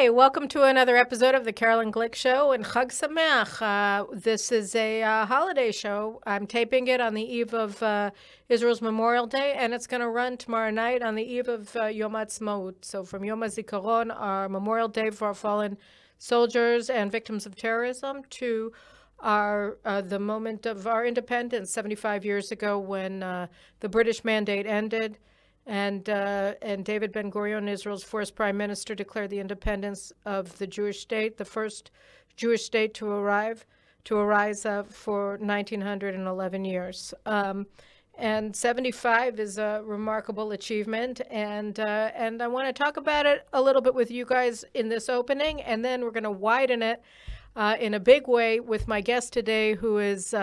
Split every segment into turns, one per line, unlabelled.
Hi, welcome to another episode of the Caroline Glick Show and Chag Sameach. This is a holiday show. I'm taping it on the eve of Israel's Memorial Day, and it's going to run tomorrow night on the eve of Yom Ha'atzmaut. So from Yom HaZikaron, our Memorial Day for our fallen soldiers and victims of terrorism, to our the moment of our independence 75 years ago when the British mandate ended. And David Ben-Gurion, Israel's first prime minister, declared the independence of the Jewish state, the first Jewish state to arise for 1911 years. And 75 is a remarkable achievement, and I want to talk about it a little bit with you guys in this opening, and then we're going to widen it in a big way with my guest today, who is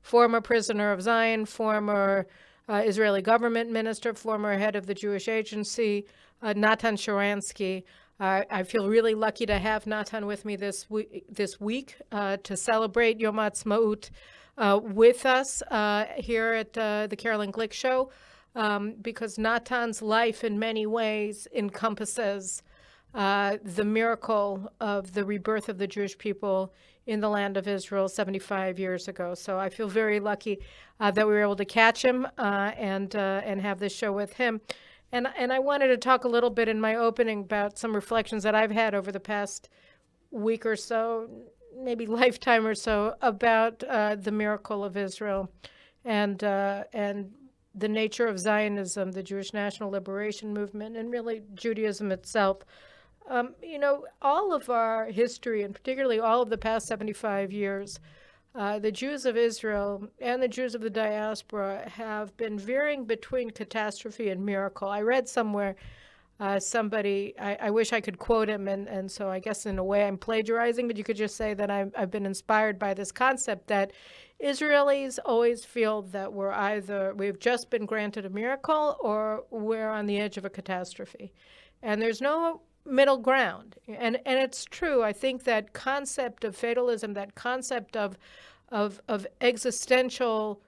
former prisoner of Zion, former Israeli government minister, former head of the Jewish Agency, Natan Sharansky. I feel really lucky to have Natan with me this week to celebrate Yom Ha'atzmaut with us here at the Caroline Glick Show, because Natan's life in many ways encompasses the miracle of the rebirth of the Jewish people in the land of Israel 75 years ago. So I feel very lucky that we were able to catch him and have this show with him. And I wanted to talk a little bit in my opening about some reflections that I've had over the past week or so, maybe lifetime or so, about the miracle of Israel and the nature of Zionism, the Jewish National Liberation Movement, and really Judaism itself. All of our history, and particularly all of the past 75 years, the Jews of Israel and the Jews of the diaspora have been veering between catastrophe and miracle. I read somewhere somebody, I wish I could quote him, and so I guess in a way I'm plagiarizing, but you could just say that I've been inspired by this concept that Israelis always feel that we've just been granted a miracle or we're on the edge of a catastrophe. And there's no middle ground. And it's true. I think that concept of fatalism, that concept of the existential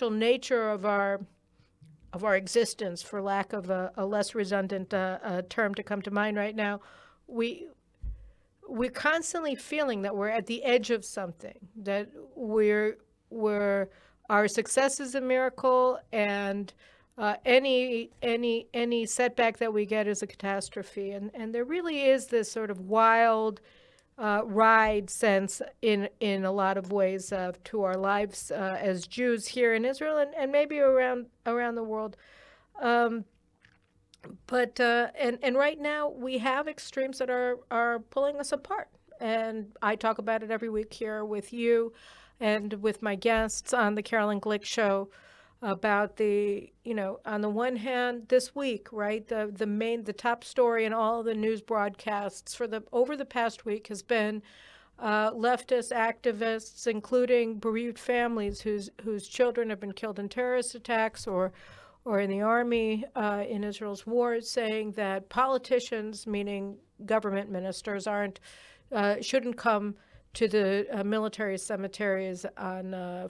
nature of our existence, for lack of a less redundant term to come to mind right now, we're constantly feeling that we're at the edge of something, that our success is a miracle, and any setback that we get is a catastrophe. And there really is this sort of wild ride sense in a lot of ways to our lives as Jews here in Israel and maybe around the world. But right now we have extremes that are pulling us apart. And I talk about it every week here with you and with my guests on the Caroline Glick Show, about on the one hand, this week, right, the top story in all of the news broadcasts over the past week has been leftist activists, including bereaved families whose children have been killed in terrorist attacks or in the army in Israel's wars, saying that politicians, meaning government ministers, shouldn't come to the military cemeteries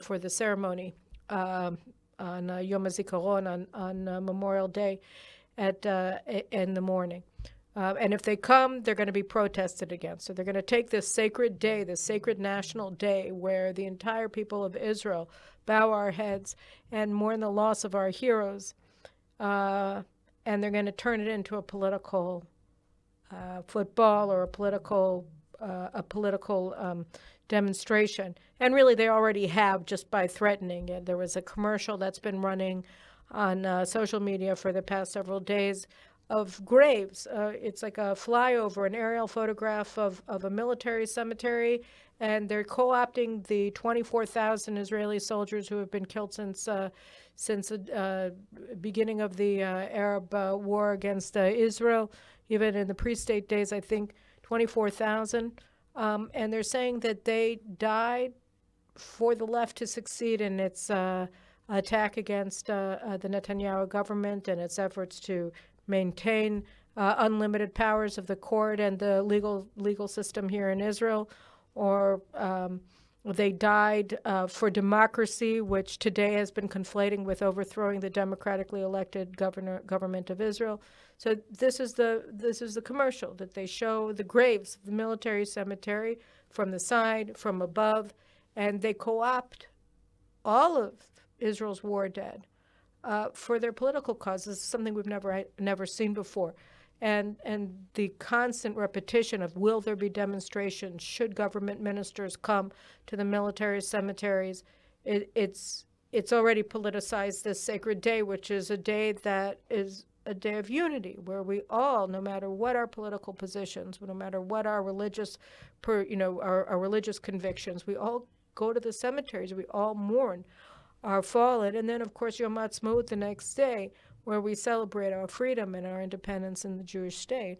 for the ceremony. On Yom HaZikaron, on Memorial Day in the morning. And if they come, they're going to be protested against. So they're going to take this sacred day, this sacred national day, where the entire people of Israel bow our heads and mourn the loss of our heroes, and they're going to turn it into a political football or a political demonstration. And really, they already have, just by threatening it. There was a commercial that's been running on social media for the past several days of graves. It's like a flyover, an aerial photograph of a military cemetery, and they're co-opting the 24,000 Israeli soldiers who have been killed since the beginning of the Arab war against Israel. Even in the pre-state days, I think 24,000. And they're saying that they died for the left to succeed in its attack against the Netanyahu government and its efforts to maintain unlimited powers of the court and the legal system here in Israel, or They died for democracy, which today has been conflating with overthrowing the democratically elected government of Israel. So this is the commercial that they show the graves of the military cemetery from the side, from above, and they co-opt all of Israel's war dead for their political causes, something we've never seen before. And the constant repetition of will there be demonstrations, should government ministers come to the military cemeteries, it's already politicized this sacred day, which is a day that is a day of unity, where we all, no matter what our political positions, no matter what our religious, our religious convictions, we all go to the cemeteries, we all mourn our fallen. And then, of course, Yom Ha'atzmaut the next day, where we celebrate our freedom and our independence in the Jewish state.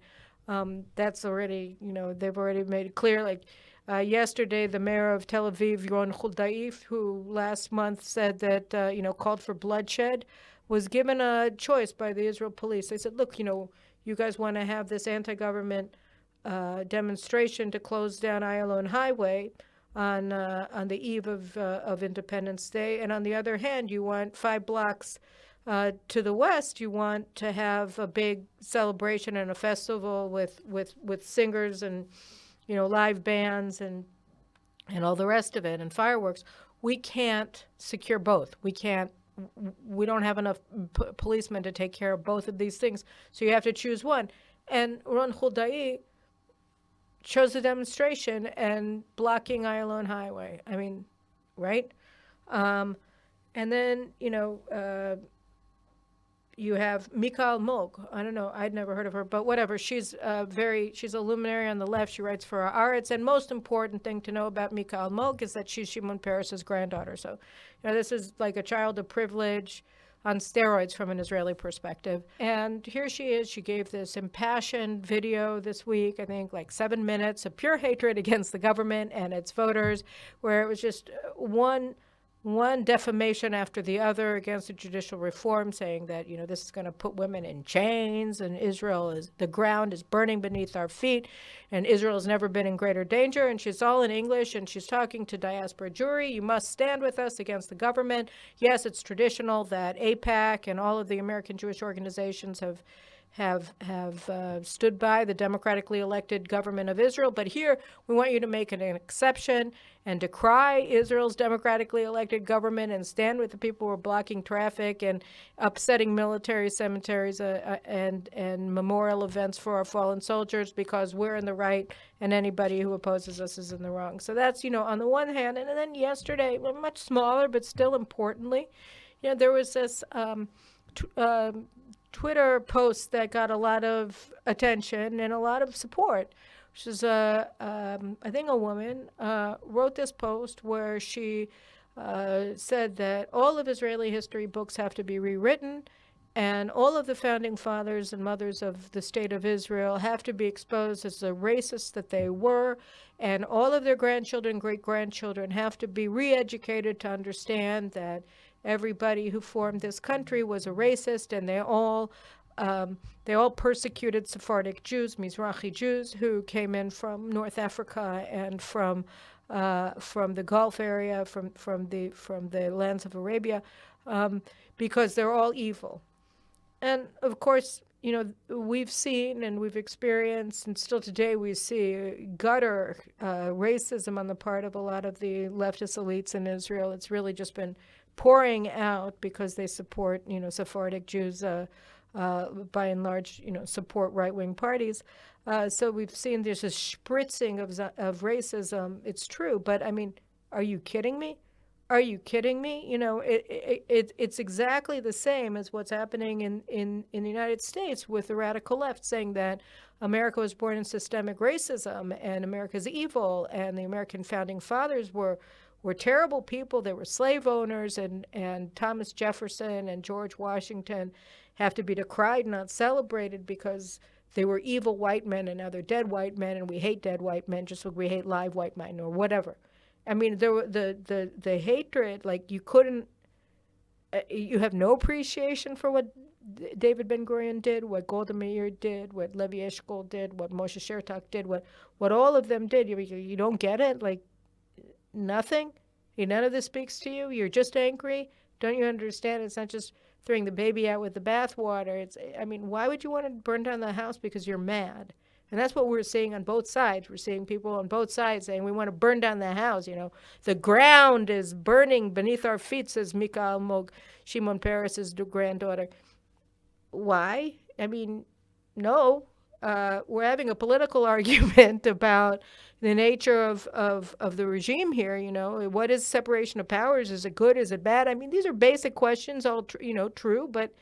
That's already, they've already made it clear. Like yesterday, the mayor of Tel Aviv, Ron Huldaif, who last month said that, called for bloodshed, was given a choice by the Israel police. They said, look, you guys want to have this anti-government demonstration to close down Ayalon Highway on the eve of Independence Day, and on the other hand, you want 5 blocks to the west, you want to have a big celebration and a festival with singers and live bands and all the rest of it and fireworks. We can't secure both. We don't have enough policemen to take care of both of these things. So you have to choose one. And Ron Huldai chose the demonstration and blocking Ayalon Highway. I mean, right? And then, you have Michal Moog. I don't know. I'd never heard of her, but whatever. She's a luminary on the left. She writes for Haaretz. And most important thing to know about Michal Moog is that she's Shimon Peres's granddaughter. So, this is like a child of privilege on steroids from an Israeli perspective. And here she is. She gave this impassioned video this week, I think like 7 minutes of pure hatred against the government and its voters, where it was just one defamation after the other against the judicial reform, saying that, this is going to put women in chains, and the ground is burning beneath our feet, and Israel has never been in greater danger. And she's all in English, and she's talking to diaspora Jewry. You must stand with us against the government. Yes, it's traditional that AIPAC and all of the American Jewish organizations have stood by the democratically elected government of Israel. But here, we want you to make an exception and decry Israel's democratically elected government and stand with the people who are blocking traffic and upsetting military cemeteries and memorial events for our fallen soldiers, because we're in the right and anybody who opposes us is in the wrong. So that's, on the one hand. And then yesterday, well, much smaller, but still importantly, there was this Twitter post that got a lot of attention and a lot of support, which is, I think a woman wrote this post where she said that all of Israeli history books have to be rewritten, and all of the founding fathers and mothers of the state of Israel have to be exposed as the racists that they were, and all of their grandchildren, great-grandchildren have to be re-educated to understand that everybody who formed this country was a racist, and they all persecuted Sephardic Jews, Mizrahi Jews, who came in from North Africa and from the Gulf area, from the lands of Arabia, because they're all evil. And of course, we've seen and we've experienced, and still today we see gutter racism on the part of a lot of the leftist elites in Israel. It's really just been pouring out because they support, Sephardic Jews, by and large, support right-wing parties. So we've seen there's a spritzing of racism. It's true, but I mean, are you kidding me? Are you kidding me? It's exactly the same as what's happening in the United States with the radical left, saying that America was born in systemic racism and America's evil, and the American founding fathers were terrible people. They were slave owners, and Thomas Jefferson and George Washington have to be decried, not celebrated, because they were evil white men, and now they're dead white men, and we hate dead white men just like we hate live white men or whatever. I mean, the hatred, like you have no appreciation for what David Ben-Gurion did, what Golda Meir did, what Levi Eshkol did, what Moshe Shertak did, what all of them did. You don't get it? Like, nothing? None of this speaks to you? You're just angry? Don't you understand? It's not just throwing the baby out with the bathwater. Why would you want to burn down the house because you're mad? And that's what we're seeing on both sides. We're seeing people on both sides saying, we want to burn down the house. The ground is burning beneath our feet, says Mikhail Mog, Shimon Peres' granddaughter. Why? No. We're having a political argument about the nature of the regime here. What is separation of powers? Is it good? Is it bad? These are basic questions, all true, but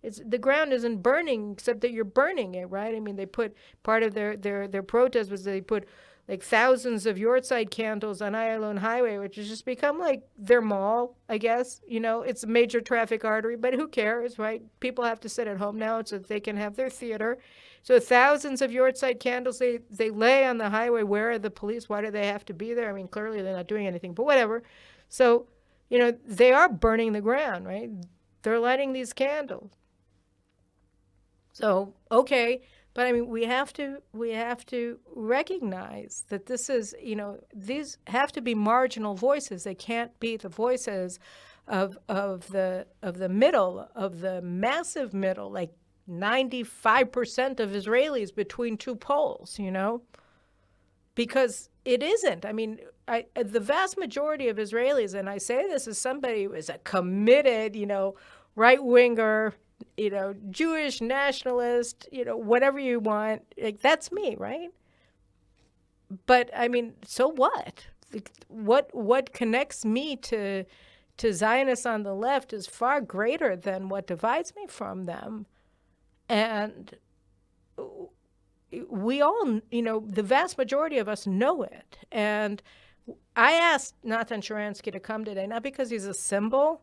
the ground isn't burning, except that you're burning it, right? They put part of their protest was they put like thousands of Yortzeit candles on Ayalon Highway, which has just become like their mall, I guess. It's a major traffic artery, but who cares, right? People have to sit at home now so that they can have their theater. So thousands of Yortzeit candles, they lay on the highway. Where are the police? Why do they have to be there? Clearly they're not doing anything, but whatever. So, they are burning the ground, right? They're lighting these candles. So, okay. But we have to recognize that this is, these have to be marginal voices. They can't be the voices of the middle, of the massive middle, like 95% of Israelis between two poles, because it isn't. The vast majority of Israelis, and I say this as somebody who is a committed, right-winger, Jewish nationalist, whatever you want, like that's me, right? But so what? What connects me to Zionists on the left is far greater than what divides me from them. And we all, the vast majority of us know it. And I asked Natan Sharansky to come today, not because he's a symbol,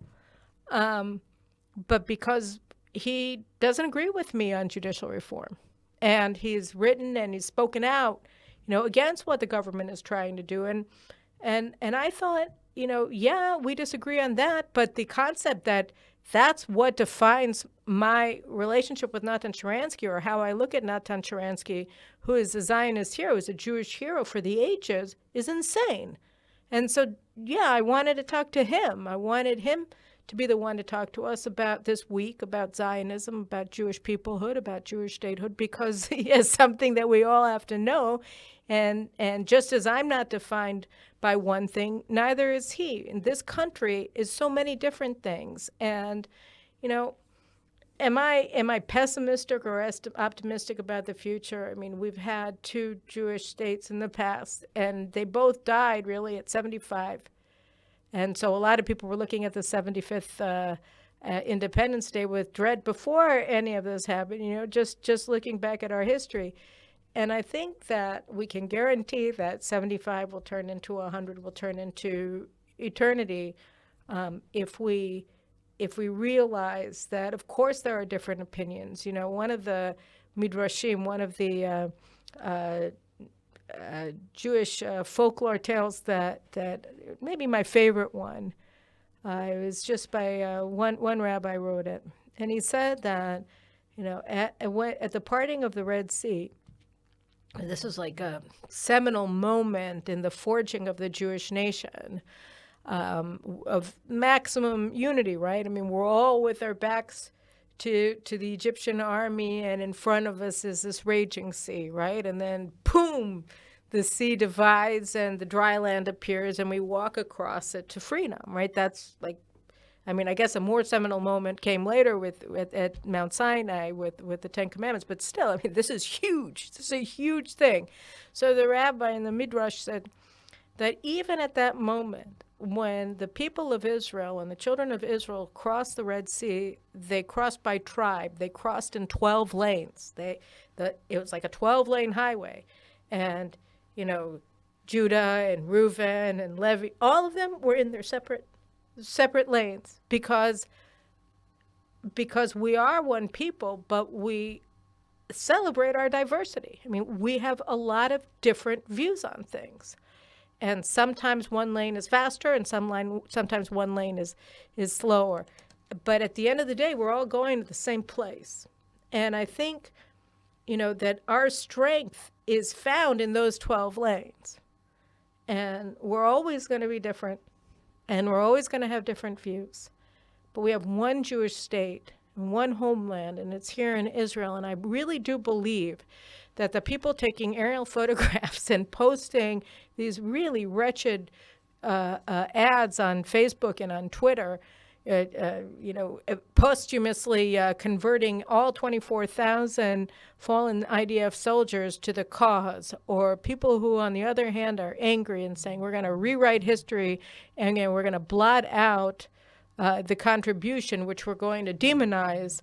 but because he doesn't agree with me on judicial reform. And he's written and he's spoken out, against what the government is trying to do. And I thought, yeah, we disagree on that, but the concept that that's what defines my relationship with Natan Sharansky, or how I look at Natan Sharansky, who is a Zionist hero, who's a Jewish hero for the ages, is insane. And so, yeah, I wanted to talk to him. I wanted him to be the one to talk to us about this week, about Zionism, about Jewish peoplehood, about Jewish statehood, because he has something that we all have to know. And just as I'm not defined by one thing, neither is he. And this country is so many different things. And, am I pessimistic or optimistic about the future? We've had two Jewish states in the past, and they both died really at 75. And so a lot of people were looking at the 75th Independence Day with dread before any of this happened, just looking back at our history. And I think that we can guarantee that 75 will turn into 100, will turn into eternity, if we realize that, of course, there are different opinions. One of the midrashim, one of the Jewish folklore tales that maybe my favorite one. It was just by one rabbi wrote it, and he said that at the parting of the Red Sea, this was like a seminal moment in the forging of the Jewish nation, of maximum unity. Right? We're all with our backs to the Egyptian army, and in front of us is this raging sea, right? And then, boom, the sea divides and the dry land appears, and we walk across it to freedom, right? That's like, I guess a more seminal moment came later at Mount Sinai with the Ten Commandments, but still, this is huge. This is a huge thing. So the rabbi in the Midrash said that even at that moment, when the people of Israel and the children of Israel crossed the Red Sea, they crossed by tribe. They crossed in 12 lanes. It was like a 12-lane highway. And, Judah and Reuben and Levi, all of them were in their separate lanes because we are one people, but we celebrate our diversity. We have a lot of different views on things. And sometimes one lane is faster and sometimes one lane is slower. But at the end of the day, we're all going to the same place. And I think, that our strength is found in those 12 lanes. and we're always going to be different, and we're always going to have different views. But we have one Jewish state, and one homeland, and it's here in Israel. And I really do believe that the people taking aerial photographs and posting these really wretched ads on Facebook and on Twitter, posthumously converting all 24,000 fallen IDF soldiers to the cause, or people who, on the other hand, are angry and saying we're going to rewrite history and we're going to blot out the contribution, which we're going to demonize,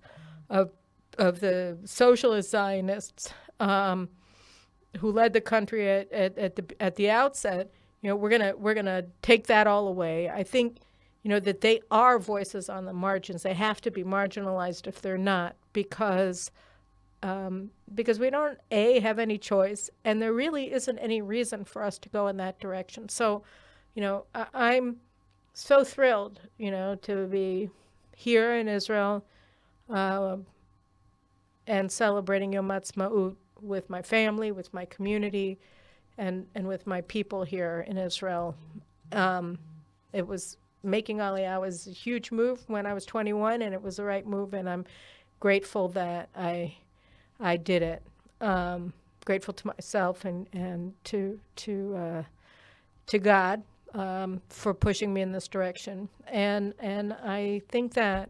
of the socialist Zionists who led the country at the outset. We're gonna take that all away. I think that they are voices on the margins. They have to be marginalized if they're not, because we don't have any choice, and there really isn't any reason for us to go in that direction. So, I'm so thrilled, to be here in Israel and celebrating Yom Ha'atzmaut with my family, with my community, and with my people here in Israel. It was making Aliyah was a huge move when I was 21, and it was the right move, and I'm grateful that I did it. Grateful to myself and to God for pushing me in this direction. And I think that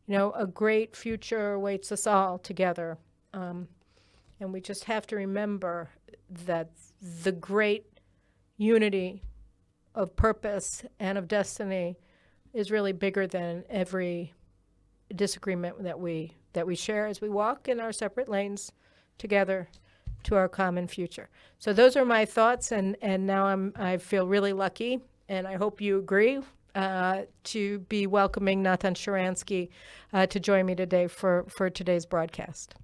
a great future awaits us all together. And we just have to remember that the great unity of purpose and of destiny is really bigger than every disagreement that we share as we walk in our separate lanes together to our common future. So those are my thoughts, and now I feel really lucky, and I hope you agree, to be welcoming Natan Sharansky to join me today for today's broadcast.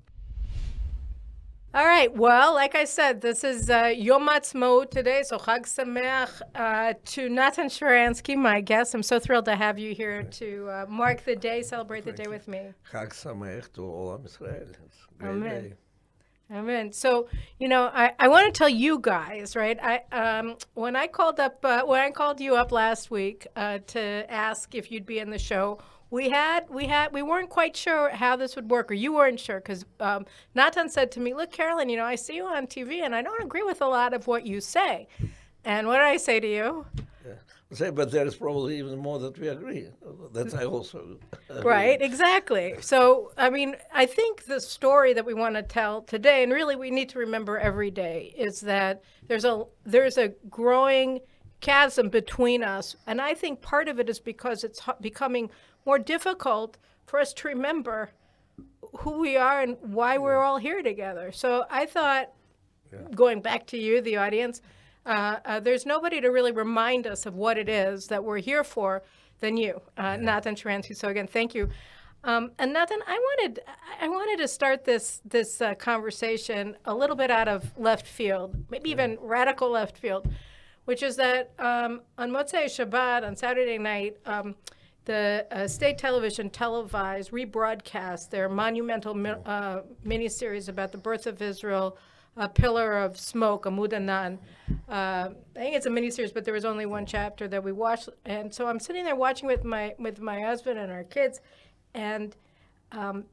All right. Well, like I said, this is Yom Ha'atzmaut today, so Chag Sameach to Natan Sharansky, my guest. I'm so thrilled to have you here to mark the day, celebrate the day with me.
Chag Sameach to all of Israel. It's a great
Amen.
day.
Amen. So, I want to tell you guys, right? When I called you up last week to ask if you'd be in the show, we weren't quite sure how this would work, or you weren't sure, because Natan said to me, "Look, Caroline, I see you on TV, and I don't agree with a lot of what you say." And what did I say to you?
Yeah. But there is probably even more that we agree. That I also agree.
Right, exactly. So, I think the story that we want to tell today, and really we need to remember every day, is that there's a growing chasm between us, and I think part of it is because it's becoming more difficult for us to remember who we are and why we're all here together. So I thought, going back to you, the audience, there's nobody to really remind us of what it is that we're here for than you, Natan Sharansky. So again, thank you. And Natan, I wanted to start this conversation a little bit out of left field, maybe even radical left field, which is that on Motzei Shabbat, on Saturday night, the state television televised, rebroadcast their monumental miniseries about the birth of Israel, A Pillar of Smoke, Amud Anan. I think it's a miniseries, but there was only one chapter that we watched. And so I'm sitting there watching with my husband and our kids, and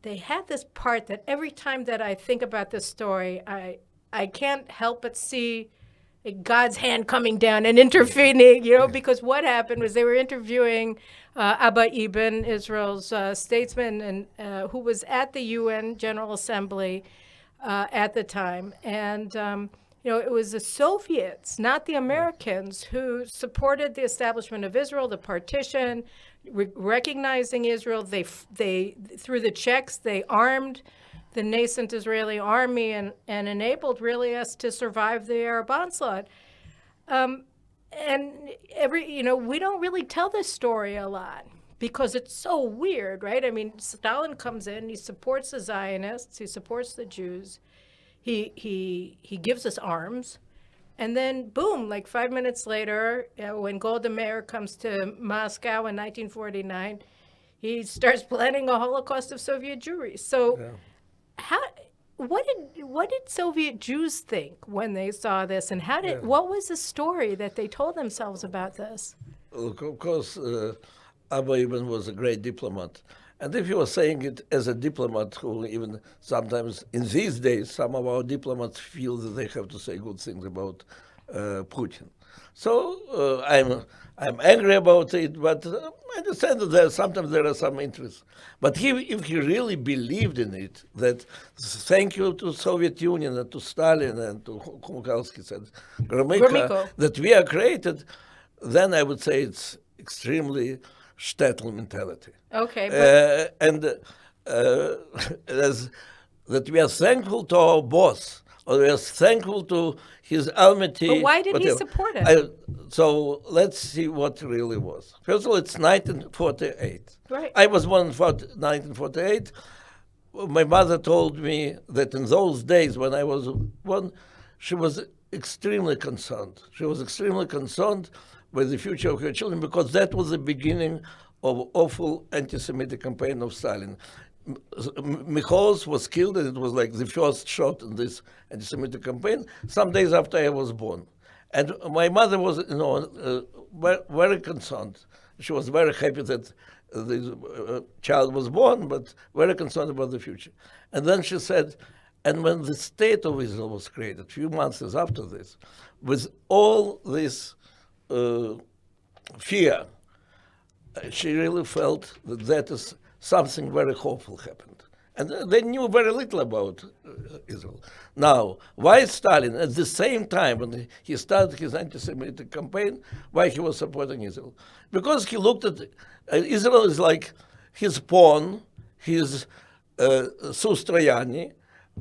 they had this part that every time that I think about this story, I can't help but see God's hand coming down and intervening, because what happened was they were interviewing Abba Eban, Israel's statesman, and who was at the UN General Assembly at the time. And, it was the Soviets, not the Americans, who supported the establishment of Israel, the partition, recognizing Israel. They through the Czechs, they armed the nascent Israeli army and enabled really us to survive the Arab onslaught. And we don't really tell this story a lot because it's so weird, right? Stalin comes in, he supports the Zionists, he supports the Jews, he gives us arms, and then boom, like 5 minutes later, when Golda Meir comes to Moscow in 1949, he starts planning a Holocaust of Soviet Jewry. So how what did Soviet Jews think when they saw this, and what was the story that they told themselves about this?
Look, of course, Abba Ibn was a great diplomat. And if you were saying it as a diplomat who even sometimes in these days, some of our diplomats feel that they have to say good things about Putin. So I'm angry about it, but I understand that sometimes there are some interests. But if he really believed in it, that thank you to Soviet Union and to Stalin and to who else he said, Gromyko, that we are created, then I would say it's extremely shtetl mentality.
Okay.
That we are thankful to our boss, or we are thankful to his almighty.
But why did he support it?
So let's see what really was. First of all, it's 1948.
Right.
I was born in 1948. My mother told me that in those days when I was born, she was extremely concerned. She was extremely concerned with the future of her children because that was the beginning of awful anti-Semitic campaign of Stalin. Mikhos was killed, and it was like the first shot in this anti-Semitic campaign, some days after I was born. And my mother was, very concerned. She was very happy that the child was born, but very concerned about the future. And then she said, and when the state of Israel was created, a few months after this, with all this fear, she really felt that is something very hopeful happened. And they knew very little about Israel. Now, why Stalin, at the same time when he started his anti-Semitic campaign, why he was supporting Israel? Because he looked at Israel is like his pawn, his Sustrayani,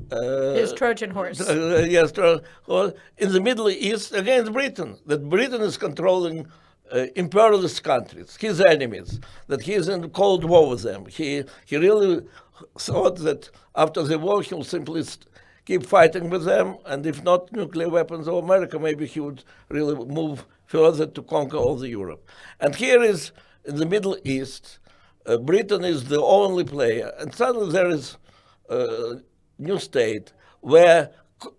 his Trojan horse.
Yes, in the Middle East against Britain. That Britain is controlling imperialist countries, his enemies, that he is in Cold War with them. He really thought that after the war he'll simply keep fighting with them, and if not nuclear weapons of America, maybe he would really move further to conquer all the Europe. And here is, in the Middle East, Britain is the only player, and suddenly there is a new state where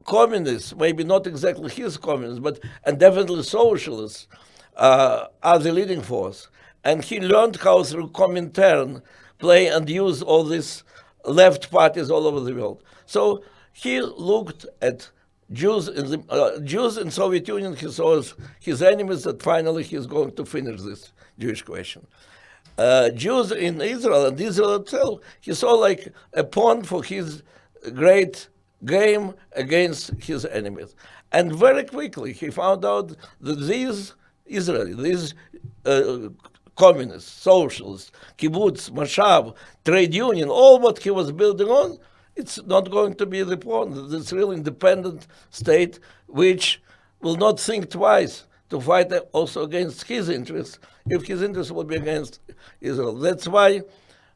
communists, maybe not exactly his communists, but and definitely socialists, are the leading force. And he learned how through Comintern play and use all these left parties all over the world. So he looked at Jews in Soviet Union. He saw as his enemies that finally he's going to finish this Jewish question. Jews in Israel and Israel itself, he saw like a pawn for his great game against his enemies. And very quickly he found out that these Israelis, these communists, socialists, kibbutz, mashav, trade union, all what he was building on, it's not going to be the pawn. It's a real independent state which will not think twice to fight also against his interests if his interests will be against Israel. That's why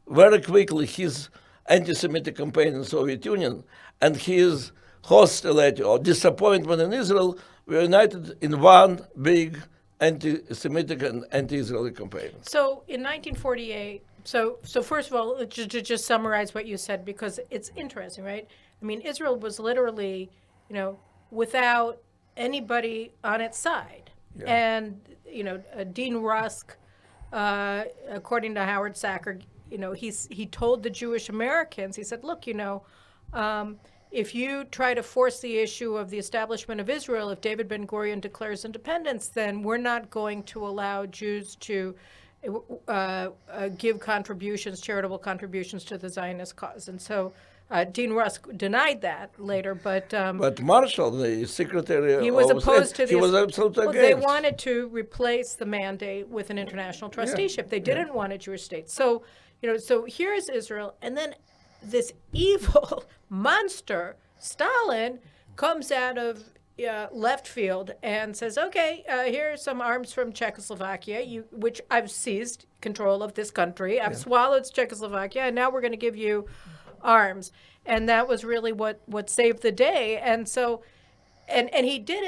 very quickly his anti-Semitic campaign in the Soviet Union and his hostility or disappointment in Israel were united in one big anti-Semitic and anti-Israeli campaign.
So in 1948, so first of all, just summarize what you said, because it's interesting, right? I mean, Israel was literally, without anybody on its side. Yeah. And, Dean Rusk, according to Howard Sacker, he told the Jewish Americans, he said, look, if you try to force the issue of the establishment of Israel, if David Ben-Gurion declares independence, then we're not going to allow Jews to give charitable contributions to the Zionist cause. And so Dean Rusk denied that later, but
Marshall, the secretary,
he was opposed to
he was absolutely against.
They wanted to replace the mandate with an international trusteeship. Yeah. They didn't want a Jewish state. So, so here is Israel, and then this evil monster, Stalin, comes out of left field and says, okay, here are some arms from Czechoslovakia, which I've seized control of this country. I've swallowed Czechoslovakia, and now we're going to give you arms. And that was really what saved the day. And so, and he did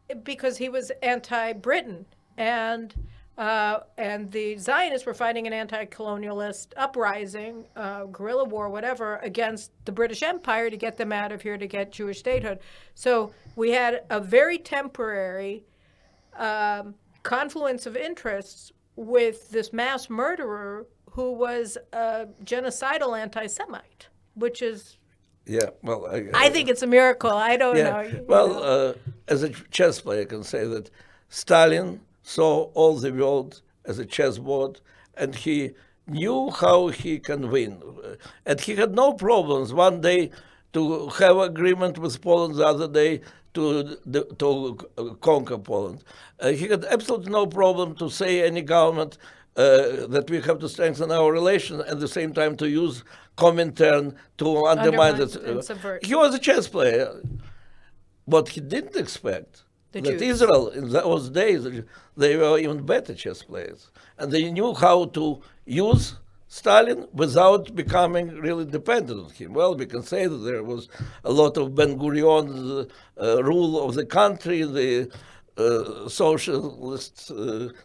it because he was anti-Britain. And And the Zionists were fighting an anti-colonialist uprising, guerrilla war, whatever, against the British Empire to get them out of here to get Jewish statehood. So we had a very temporary confluence of interests with this mass murderer who was a genocidal anti-Semite, which is,
Yeah, well,
I think it's a miracle. I don't know.
Well, as a chess player, I can say that Stalin saw all the world as a chessboard, and he knew how he can win. And he had no problems one day to have agreement with Poland, the other day to conquer Poland. He had absolutely no problem to say any government that we have to strengthen our relations, and at the same time to use Comintern to undermine it.
and subvert.
He was a chess player. What he didn't expect
The
that
Jews.
Israel in those days, they were even better chess players, and they knew how to use Stalin without becoming really dependent on him. Well, we can say that there was a lot of Ben-Gurion's rule of the country, the socialist,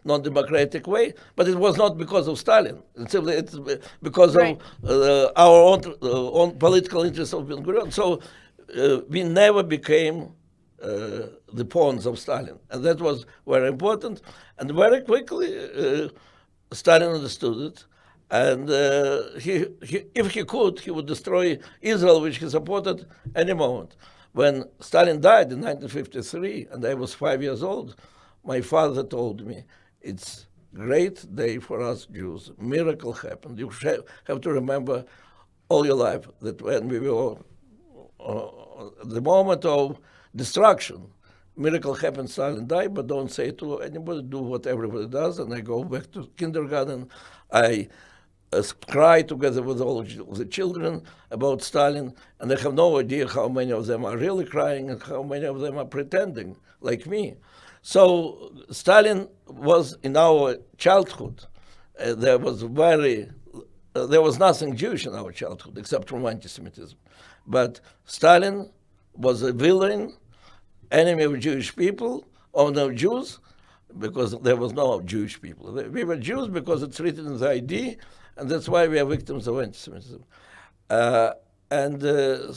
non-democratic way, but it was not because of Stalin. It's because
Right.
of our own political interests of Ben-Gurion. So we never became the pawns of Stalin, and that was very important. And very quickly, Stalin understood it, and if he could, he would destroy Israel, which he supported any moment. When Stalin died in 1953, and I was 5 years old, my father told me, "It's a great day for us Jews. Miracle happened. You have to remember all your life that when we were at the moment of destruction, miracle happened, Stalin died, but don't say it to anybody, do what everybody does." And I go back to kindergarten. I cry together with all the children about Stalin, and I have no idea how many of them are really crying and how many of them are pretending, like me. So Stalin was in our childhood. There was nothing Jewish in our childhood except from anti-Semitism. But Stalin was a villain, enemy of Jewish people, or no Jews, because there was no Jewish people. We were Jews because it's written in the ID, and that's why we are victims of anti-Semitism.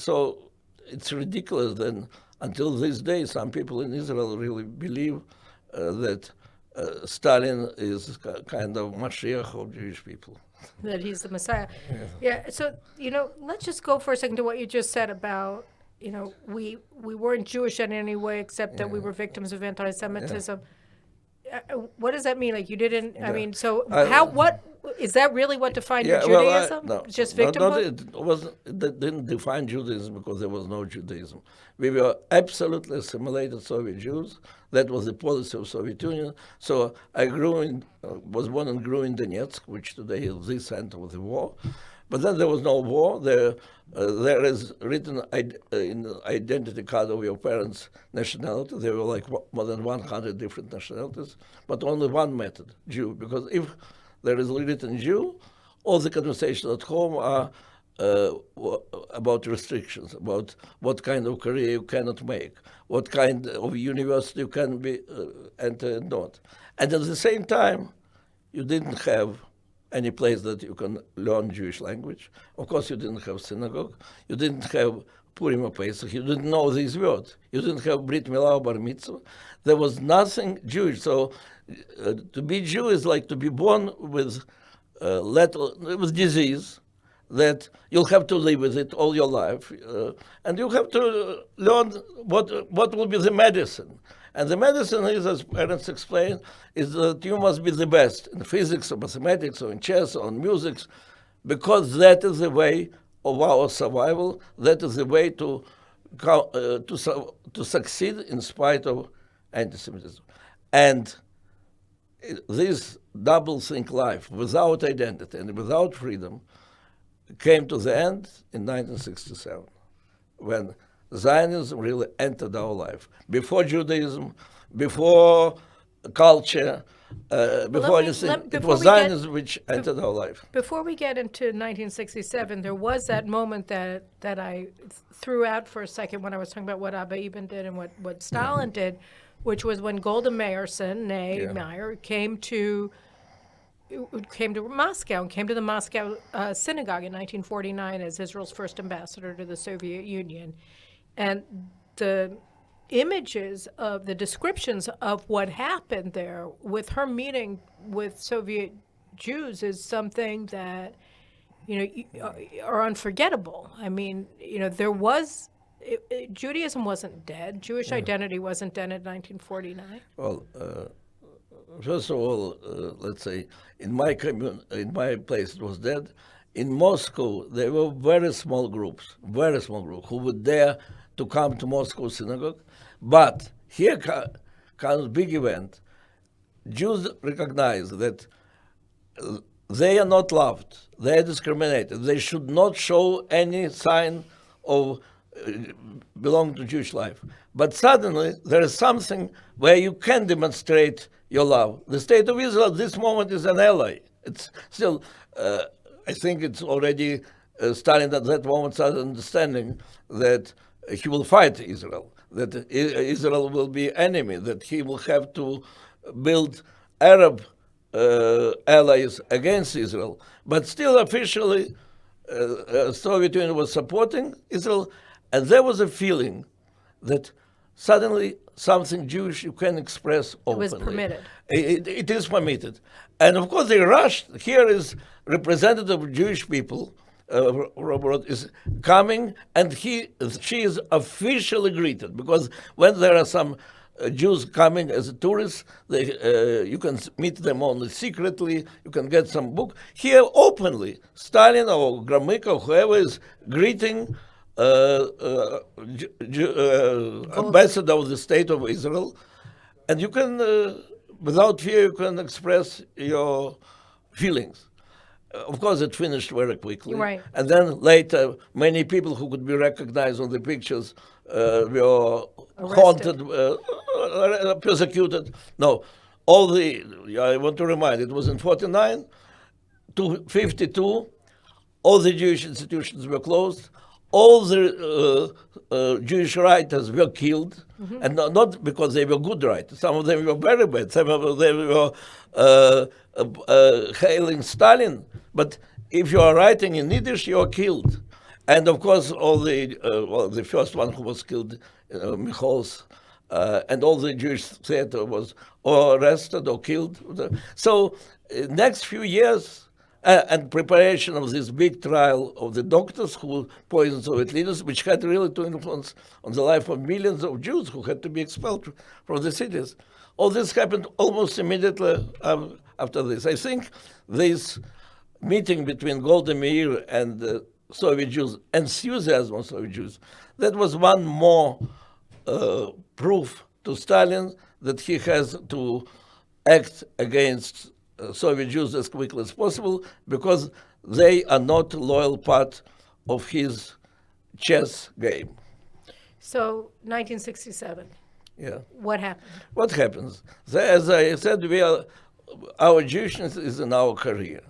So it's ridiculous that until this day, some people in Israel really believe that Stalin is kind of Mashiach of Jewish people.
That he's the Messiah. Yeah. So, let's just go for a second to what you just said about, we weren't Jewish in any way except that we were victims of anti-Semitism. What does that mean? Like you didn't, I mean, so what, is that really what defined your Judaism?
No,
just
victimhood? It didn't define Judaism because there was no Judaism. We were absolutely assimilated Soviet Jews. That was the policy of Soviet Union. So I was born and grew in Donetsk, which today is the center of the war. But then there was no war. There is written in the identity card of your parents' nationality. There were like more than 100 different nationalities, but only one method, Jew. Because if there is written Jew, all the conversations at home are about restrictions, about what kind of career you cannot make, what kind of university you can be enter and not. And at the same time, you didn't have any place that you can learn Jewish language. Of course, you didn't have synagogue. You didn't have Purim or Pesach. You didn't know these words. You didn't have Brit Milah or Bar Mitzvah. There was nothing Jewish. So to be Jew is like to be born with disease that you'll have to live with it all your life. And you have to learn what will be the medicine. And the medicine is, as parents explain, is that you must be the best in physics or mathematics or in chess or in music, because that is the way of our survival. That is the way to succeed in spite of anti-Semitism. And this double-think life, without identity and without freedom, came to the end in 1967, when Zionism really entered our life. Before Judaism, before culture, before anything, it was Zionism which entered our life.
Before we get into 1967, there was that moment that I threw out for a second when I was talking about what Abba Eban did and what Stalin did. which was when Golda Meirson,
Yeah.
Meir, came to Moscow and came to the Moscow synagogue in 1949 as Israel's first ambassador to the Soviet Union. And the images of the descriptions of what happened there with her meeting with Soviet Jews is something that, are unforgettable. I mean, there was, Judaism wasn't dead. Jewish identity wasn't dead in 1949.
Well, first of all, let's say in my place it was dead. In Moscow, there were very small groups who would dare to come to Moscow synagogue. But here comes big event. Jews recognize that they are not loved. They are discriminated. They should not show any sign of belonging to Jewish life. But suddenly there is something where you can demonstrate your love. The state of Israel at this moment is an ally. It's still, I think it's already Stalin at that moment started understanding that he will fight Israel, that Israel will be enemy, that he will have to build Arab allies against Israel. But still officially, Soviet Union was supporting Israel, and there was a feeling that suddenly something Jewish you can express openly.
It was permitted.
It is permitted. And of course they rushed. Here is representative of Jewish people, Robert is coming, and she is officially greeted, because when there are some Jews coming as tourists, you can meet them only secretly, you can get some book. Here openly, Stalin or Gromyko or whoever is greeting ambassador of the state of Israel, and you can, without fear, you can express your feelings. Of course, it finished very quickly.
Right.
And then later, many people who could be recognized on the pictures were
Arrested.
haunted, persecuted. No, I want to remind, it was in 49 to 52, all the Jewish institutions were closed. All the Jewish writers were killed, and not because they were good writers. Some of them were very bad. Some of them were hailing Stalin. But if you are writing in Yiddish, you are killed. And of course, all the first one who was killed, Michols, and all the Jewish theater was or arrested or killed. So, next few years. And preparation of this big trial of the doctors who poisoned Soviet leaders, which had really to influence on the life of millions of Jews who had to be expelled from the cities. All this happened almost immediately after this. I think this meeting between Golda Meir and the Soviet Jews, enthusiasm of Soviet Jews, that was one more proof to Stalin that he has to act against Soviet Jews as quickly as possible, because they are not a loyal part of his chess game.
So, 1967.
Yeah.
What happened?
What happens? As I said, our Jewishness is in our career.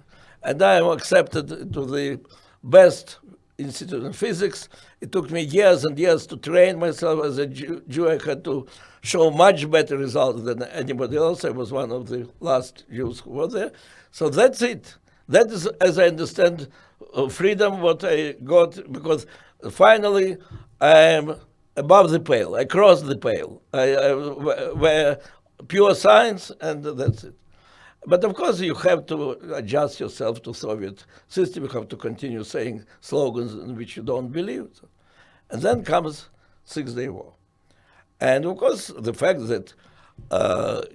And I am accepted to the best institute in physics. It took me years and years to train myself as a Jew. I had to show much better results than anybody else. I was one of the last Jews who were there. So that's it. That is, as I understand, freedom, what I got, because finally I am above the pale. I crossed the pale. Where pure science, and that's it. But of course, you have to adjust yourself to Soviet system. You have to continue saying slogans in which you don't believe. And then comes Six-Day War. And of course, the fact that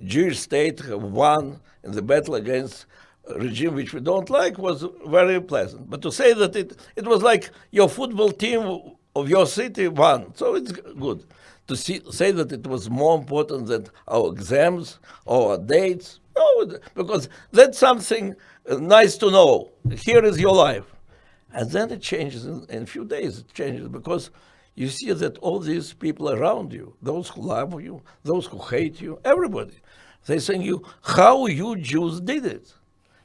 Jewish state have won in the battle against a regime which we don't like was very pleasant. But to say that it was like your football team of your city won, so it's good. To say that it was more important than our exams or our dates, no, because that's something nice to know. Here is your life. And then it changes in a few days. It changes because you see that all these people around you, those who love you, those who hate you, everybody, they're saying you, how you Jews did it.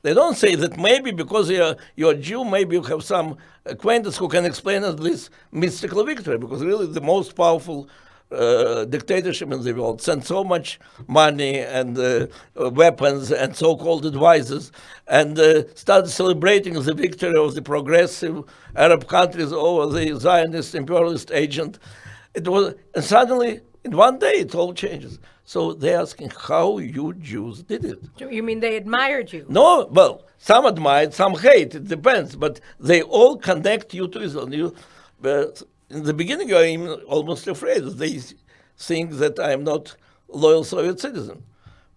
They don't say that maybe because you're a Jew, maybe you have some acquaintance who can explain us this mystical victory, because really the most powerful dictatorship in the world, sent so much money and weapons and so-called advisors, and started celebrating the victory of the progressive Arab countries over the Zionist imperialist agent. And suddenly, in one day, it all changes. So they're asking how you Jews did it.
You mean they admired you?
No, well, some admired, some hate, it depends, but they all connect you to Israel. In the beginning, I'm almost afraid. They think that I'm not a loyal Soviet citizen.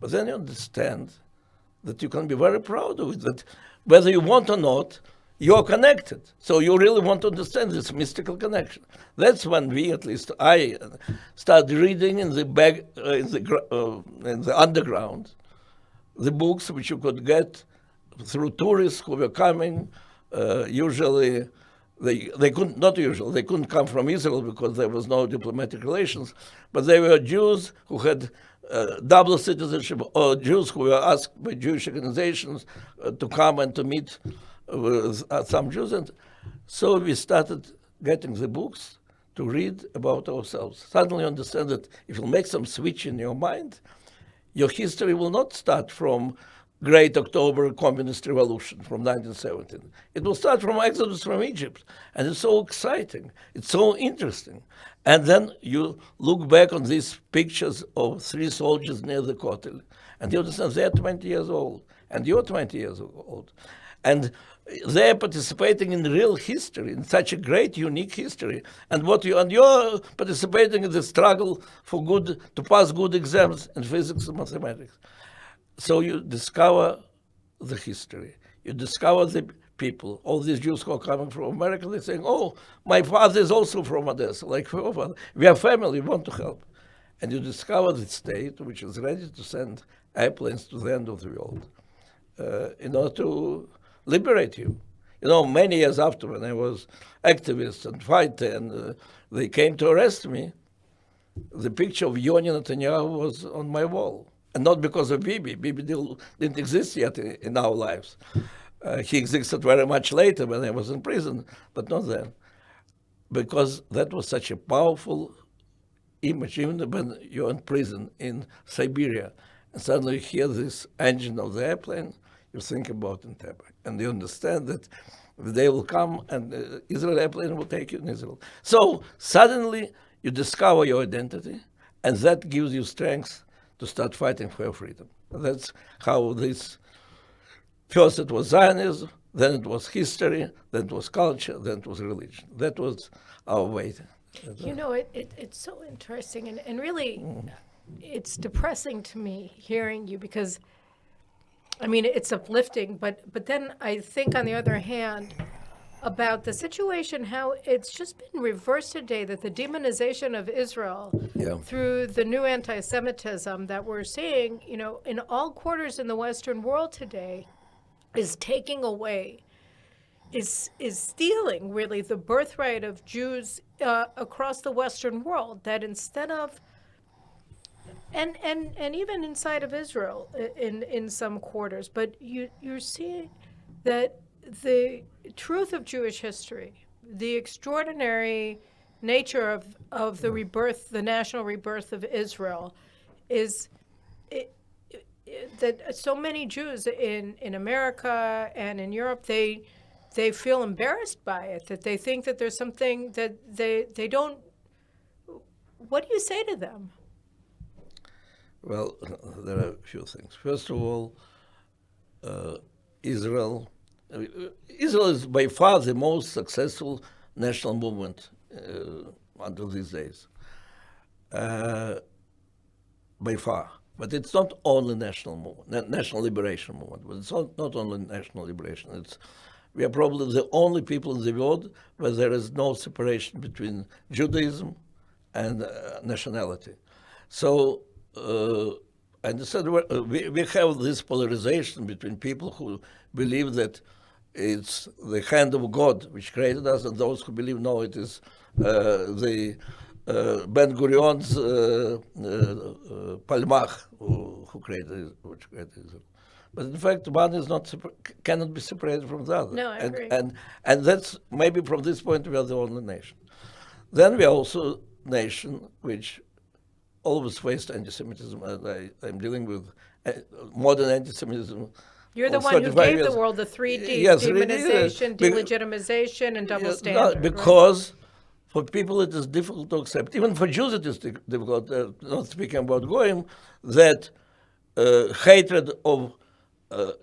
But then you understand that you can be very proud of it, that whether you want or not, you're connected. So you really want to understand this mystical connection. That's when we, at least I, started reading in the underground, the books which you could get through tourists who were coming. Usually, they couldn't come from Israel because there was no diplomatic relations, but they were Jews who had double citizenship, or Jews who were asked by Jewish organizations to come and to meet with some Jews. And so we started getting the books to read about ourselves. Suddenly you understand that if you make some switch in your mind, your history will not start from Great October Communist Revolution from 1917. It will start from Exodus from Egypt. And it's so exciting. It's so interesting. And then you look back on these pictures of 3 soldiers near the Kotel, and you understand they're 20 years old, and you're 20 years old. And they're participating in real history, in such a great, unique history. And you're participating in the struggle to pass good exams in physics and mathematics. So you discover the history. You discover the people. All these Jews who are coming from America, they're saying, oh, my father is also from Odessa, like your father. We are family, we want to help. And you discover the state which is ready to send airplanes to the end of the world in order to liberate you. You know, many years after, when I was activist and fighter, and they came to arrest me, the picture of Yoni Netanyahu was on my wall. And not because of Bibi. Bibi didn't exist yet in our lives. He existed very much later when I was in prison, but not then. Because that was such a powerful image, even when you're in prison in Siberia, and suddenly you hear this engine of the airplane, you think about Entebbe. And you understand that they will come and Israel airplane will take you in Israel. So suddenly you discover your identity, and that gives you strength to start fighting for your freedom. That's how this, first it was Zionism, then it was history, then it was culture, then it was religion. That was our way.
You know, it's so interesting, and really, it's depressing to me hearing you, because, I mean, it's uplifting, but then I think, on the other hand, about the situation, how it's just been reversed today, that the demonization of Israel through the new anti-Semitism that we're seeing, you know, in all quarters in the Western world today, is taking away, is stealing, really, the birthright of Jews across the Western world, that instead of, and even inside of Israel in some quarters, but you're seeing that the truth of Jewish history, the extraordinary nature of the rebirth, the national rebirth of Israel, is that so many Jews in America and in Europe, they feel embarrassed by it, that they think that there's something that they don't. What do you say to them?
Well, there are a few things. First of all, Israel is by far the most successful national movement until these days. By far. But it's not only national movement, national liberation movement, but it's not only national liberation. We are probably the only people in the world where there is no separation between Judaism and nationality. So, I understand we have this polarization between people who believe that it's the hand of God which created us, and those who believe, no, it is the Ben-Gurion's Palmach who created Israel. But in fact, one cannot be separated from the other.
No, I agree.
And that's, maybe from this point, we are the only nation. Then we are also a nation which always faced anti-Semitism, and I'm dealing with modern anti-Semitism.
You're the
of
one who
35
gave
years.
the world the three Ds:
Yes,
demonization,
really,
delegitimization, and double
no,
standard.
because for people it is difficult to accept. Even for Jews it is difficult, not speaking about Goyim, that hatred of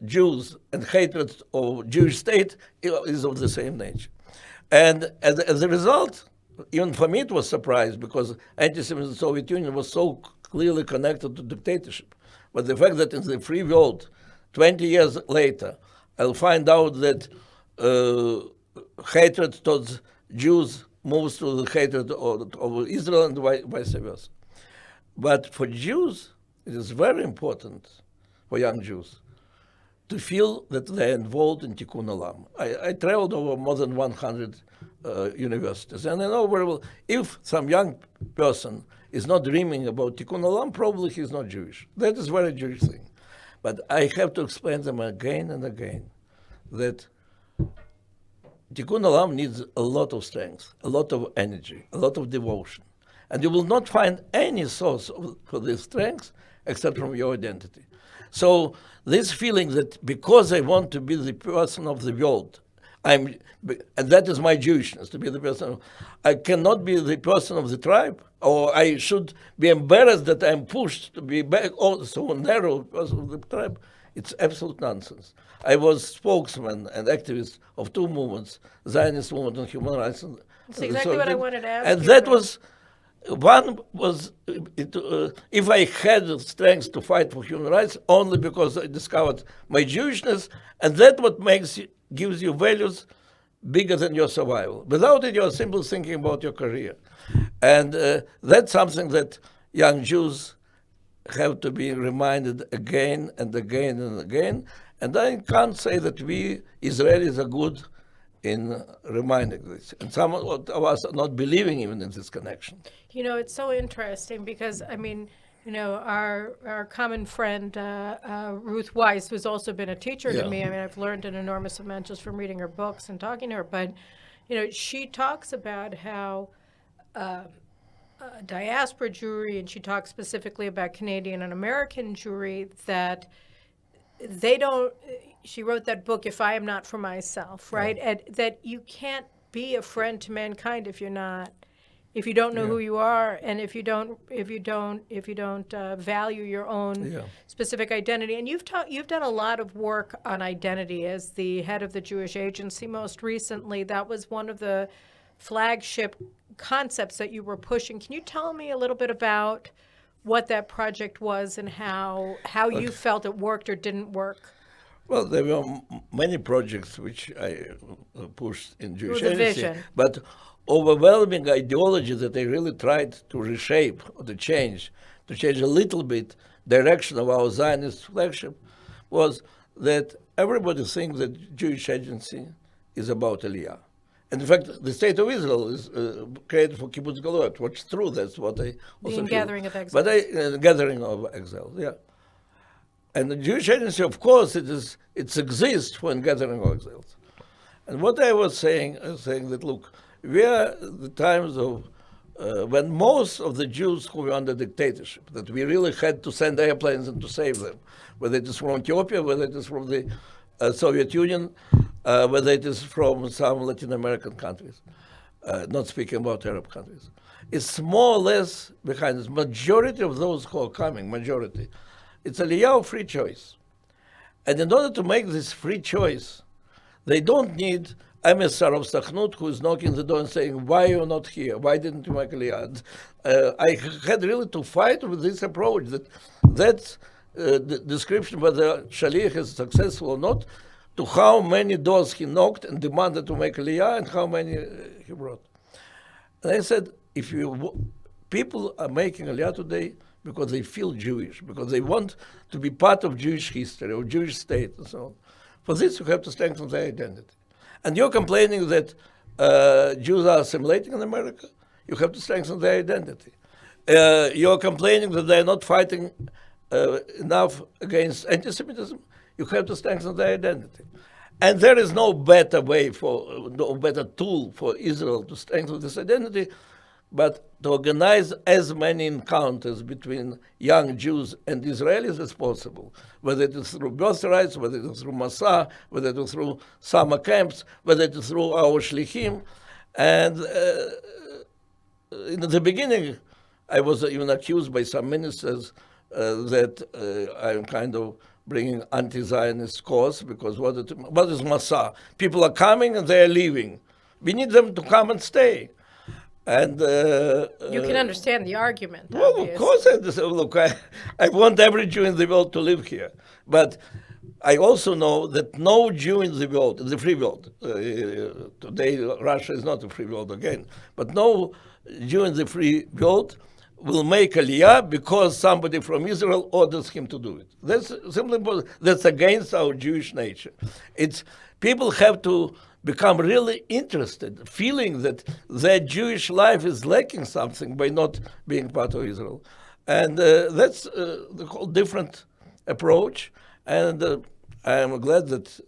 Jews and hatred of Jewish state is of the same nature. And as a result, even for me it was surprised, because anti-Semitism in the Soviet Union was so clearly connected to dictatorship. But the fact that in the free world, 20 years later, I'll find out that hatred towards Jews moves to the hatred of Israel and vice versa. But for Jews, it is very important, for young Jews, to feel that they're involved in Tikkun Olam. I traveled over more than 100 universities, and I know very well, if some young person is not dreaming about Tikkun Olam, probably he's not Jewish. That is a very Jewish thing. But I have to explain them again and again that Tikkun Olam needs a lot of strength, a lot of energy, a lot of devotion. And you will not find any source for this strength except from your identity. So this feeling that because I want to be the person of the world, and that is my Jewishness, to be the person, I cannot be the person of the tribe, or I should be embarrassed that I'm pushed to be back also a narrow person of the tribe. It's absolute nonsense. I was spokesman and activist of two movements, Zionist movement and human rights.
That's exactly what I wanted to ask
and
you
that
about.
was, one was, if I had the strength to fight for human rights, only because I discovered my Jewishness, and that what gives you values bigger than your survival. Without it, you're simply thinking about your career. And that's something that young Jews have to be reminded again and again and again. And I can't say that we Israelis are good in reminding this. And some of us are not believing even in this connection.
You know, it's so interesting because, I mean, you know, our common friend, Ruth Weiss, who's also been a teacher to me. I mean, I've learned an enormous amount just from reading her books and talking to her. But, you know, she talks about how diaspora Jewry, and she talks specifically about Canadian and American Jewry, that they don't, she wrote that book, If I Am Not For Myself, right? And that you can't be a friend to mankind if you don't know who you are, and if you don't value your own specific identity. And you've done a lot of work on identity as the head of the Jewish Agency. Most recently, that was one of the flagship concepts that you were pushing. Can you tell me a little bit about what that project was and how you felt it worked or didn't work?
Well, there were many projects which I pushed in Jewish Agency,
vision.
but overwhelming ideology that I really tried to reshape or to change a little bit direction of our Zionist flagship was that everybody thinks that Jewish Agency is about Aliyah. And in fact, the State of Israel is created for Kibbutz Galuyot, which is true. That's what I also feel.
Gathering of exiles.
But gathering of exiles, yeah. And the Jewish Agency, of course, it exists for gathering of exiles. And what I was saying that, look, we are the times of when most of the Jews who were under dictatorship, that we really had to send airplanes and to save them, whether it is from Ethiopia, whether it is from the Soviet Union, whether it is from some Latin American countries, not speaking about Arab countries. It's more or less behind this. Majority of those who are coming, it's Aliyah of free choice. And in order to make this free choice, they don't need emissary of Sachnut who is knocking the door and saying, why are you not here? Why didn't you make Aliyah? I had really to fight with this approach, that's the description whether Shaliach is successful or not, to how many doors he knocked and demanded to make Aliyah and how many he brought. And I said, people are making Aliyah today because they feel Jewish, because they want to be part of Jewish history or Jewish state and so on. For this, you have to strengthen their identity. And you're complaining that Jews are assimilating in America. You have to strengthen their identity. You're complaining that they're not fighting enough against anti-Semitism. You have to strengthen their identity. And there is no better way no better tool for Israel to strengthen this identity but to organize as many encounters between young Jews and Israelis as possible, whether it is through birthrights, whether it is through Masa, whether it is through summer camps, whether it is through our shlichim. And in the beginning, I was even accused by some ministers that I'm kind of bringing anti-Zionist cause, because what is Masa? People are coming and they are leaving. We need them to come and stay. And
you can understand the argument.
Well,
obviously.
of course I understand. Look, I want every Jew in the world to live here. But I also know that no Jew in the world, in the free world, today Russia is not a free world again, but no Jew in the free world will make Aliyah because somebody from Israel orders him to do it. That's simply, that's against our Jewish nature. It's, people have to become really interested, feeling that their Jewish life is lacking something by not being part of Israel. And that's the whole different approach. And I am glad that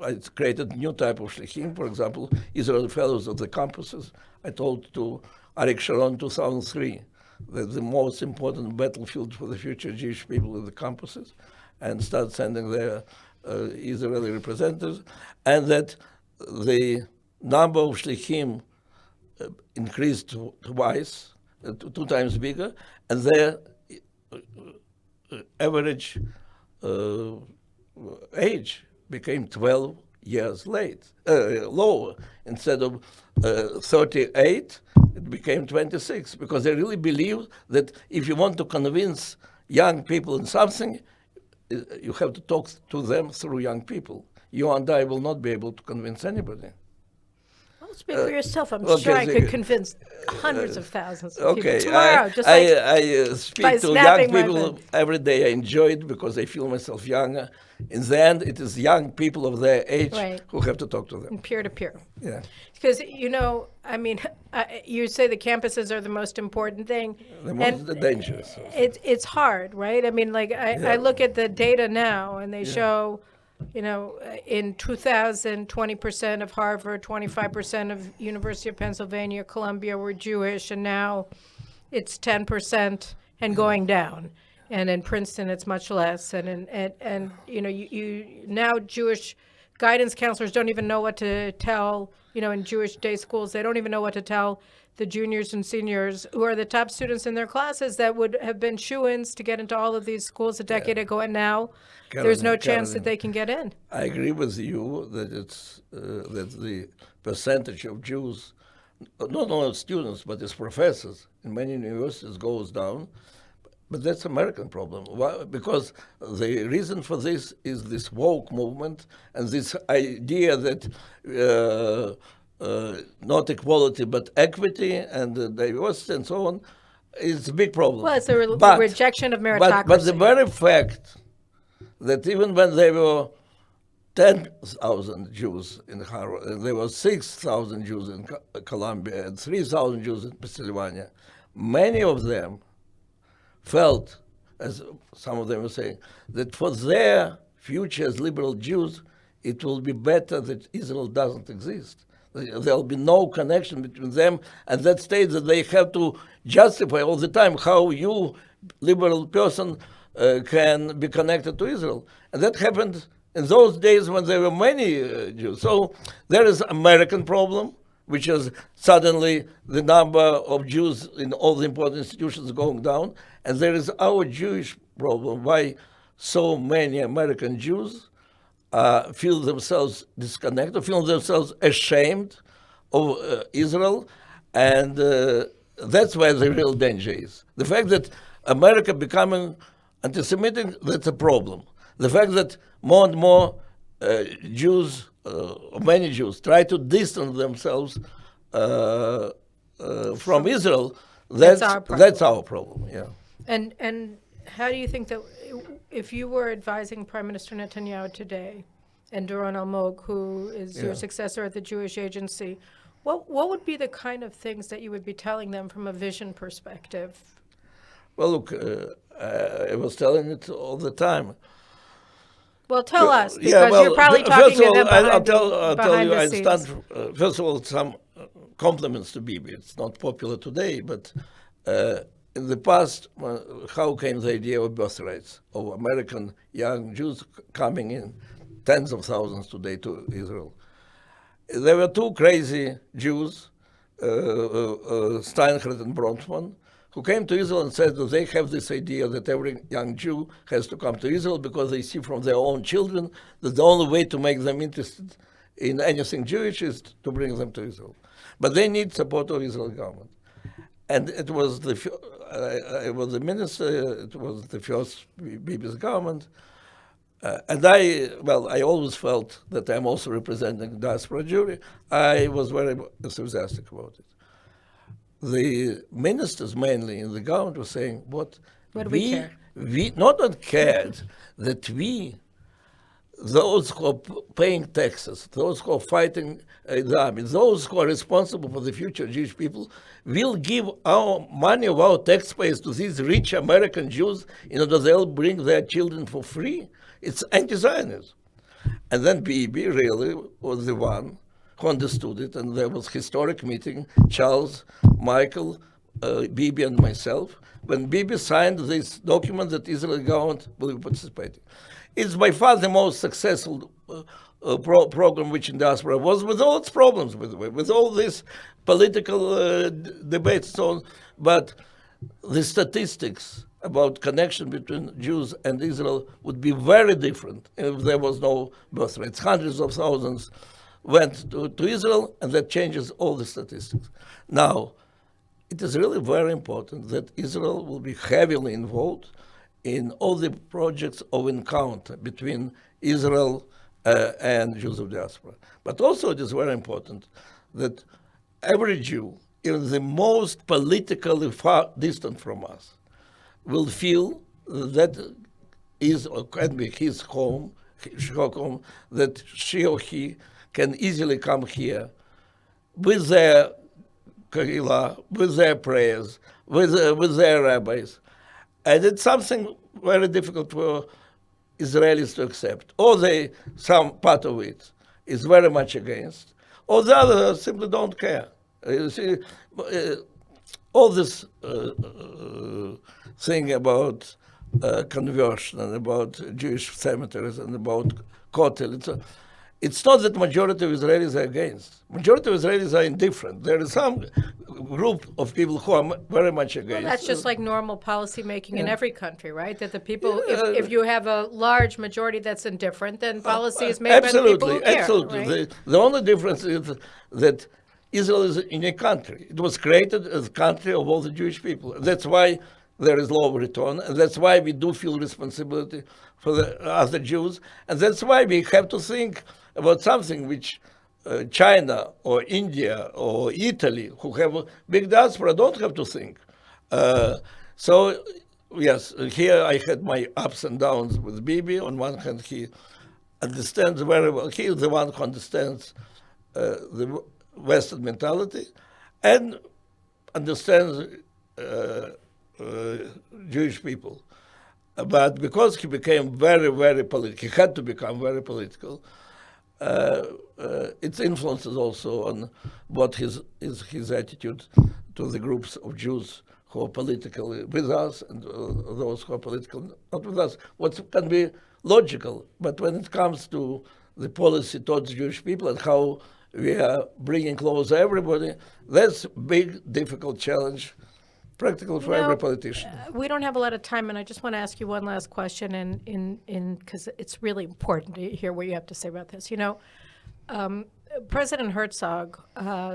I created a new type of shlichim, for example, Israel Fellows of the Campuses. I told to Arik Sharon 2003 that the most important battlefield for the future Jewish people are the campuses, and start sending their Israeli representatives, and that the number of shlichim increased twice, two times bigger, and their average age became 12 years lower. Instead of 38, it became 26, because they really believe that if you want to convince young people in something, you have to talk to them through young people. You and I will not be able to convince anybody.
Well, speak for yourself. I'm sure I could convince hundreds of thousands of people tomorrow.
I speak to young people every day. I enjoy it because I feel myself younger. In the end, it is young people of their age who have to talk to them.
Peer to peer.
Yeah.
Because, you know, I mean, you say the campuses are the most important thing.
The most dangerous.
It's hard, right? I mean, like, I look at the data now, and they show, you know, in 2000, 20% of Harvard, 25% of University of Pennsylvania, Columbia were Jewish, and now it's 10% and going down. And in Princeton, it's much less. And you know, you now Jewish guidance counselors don't even know what to tell, you know, in Jewish day schools. They don't even know what to tell the juniors and seniors who are the top students in their classes that would have been shoo-ins to get into all of these schools a decade ago, and now there's no chance that they can get in.
I agree with you that it's that the percentage of Jews, not only students but as professors in many universities, goes down. But that's American problem. Why? Because the reason for this is this woke movement and this idea that not equality but equity and diversity and so on is a big problem.
Well, it's a rejection of meritocracy.
But the very fact that even when there were 10,000 Jews in Harvard, and there were 6,000 Jews in Columbia and 3,000 Jews in Pennsylvania, many of them felt, as some of them were saying, that for their future as liberal Jews, it will be better that Israel doesn't exist. There will be no connection between them, and that states that they have to justify all the time how you, liberal person, can be connected to Israel. And that happened in those days when there were many Jews. So there is American problem, which is suddenly the number of Jews in all the important institutions going down. And there is our Jewish problem, why so many American Jews feel themselves disconnected, feel themselves ashamed of Israel. And that's where the real danger is. The fact that America becoming anti-Semitic, that's a problem. The fact that more and more Jews, many Jews, try to distance themselves from Israel, that's our problem. Yeah.
And how do you think that if you were advising Prime Minister Netanyahu today, and Doron Almog, who is your successor at the Jewish Agency, what would be the kind of things that you would be telling them from a vision perspective?
Well, look, I was telling it all the time.
Well, tell us, because you're probably talking to them behind the scenes.
I stand, first of all, some compliments to Bibi. It's not popular today, but in the past, how came the idea of birthrights, of American young Jews coming in, tens of thousands today to Israel? There were two crazy Jews, Steinhardt and Bronfman, who came to Israel and said that they have this idea that every young Jew has to come to Israel because they see from their own children that the only way to make them interested in anything Jewish is to bring them to Israel. But they need support of Israel government. And it was I was the minister, it was the first Bibi's government. And I always felt that I'm also representing diaspora Jewry. I was very enthusiastic about it. The ministers mainly in the government were saying, what
do we care?
We not cared that we, those who are paying taxes, those who are fighting the army, those who are responsible for the future Jewish people, will give our money of our taxpayers to these rich American Jews in order they'll bring their children for free. It's anti-Zionism. And then Bibi really was the one who understood it, and there was historic meeting, Charles, Michael, Bibi and myself, when Bibi signed this document that Israeli government will be participating. It's by far the most successful program which in diaspora was, with all its problems, by the way, with all these political debates and so on. But the statistics about connection between Jews and Israel would be very different if there was no birthrates. Hundreds of thousands went to Israel, and that changes all the statistics. Now, it is really very important that Israel will be heavily involved in all the projects of encounter between Israel and Jews of diaspora. But also it is very important that every Jew, even the most politically far distant from us, will feel that is or can be his home, that she or he can easily come here with their kahila, with their prayers, with their rabbis. And it's something very difficult for Israelis to accept. Or some part of it is very much against, or the other simply don't care. You see, all this thing about conversion and about Jewish cemeteries and about Kotel, it's not that majority of Israelis are against. Majority of Israelis are indifferent. There is some group of people who are very much against.
Well, that's just like normal policy making in every country, right? That the people, if you have a large majority that's indifferent, then policy is made by the people who care.
Absolutely.
Right?
The only difference is that Israel is in a country. It was created as a country of all the Jewish people. That's why there is law of return, and that's why we do feel responsibility for the other Jews, and that's why we have to think about something which China or India or Italy, who have a big diaspora, don't have to think. So, yes, here I had my ups and downs with Bibi. On one hand, he understands very well. He is the one who understands the Western mentality and understands Jewish people. But because he became very, very political, he had to become very political, its influences also on what his attitude to the groups of Jews who are politically with us and those who are political not with us. What can be logical, but when it comes to the policy towards Jewish people and how we are bringing closer everybody, that's a big, difficult challenge, practical for every politician.
We don't have a lot of time, and I just want to ask you one last question, and because it's really important to hear what you have to say about this. You know, President Herzog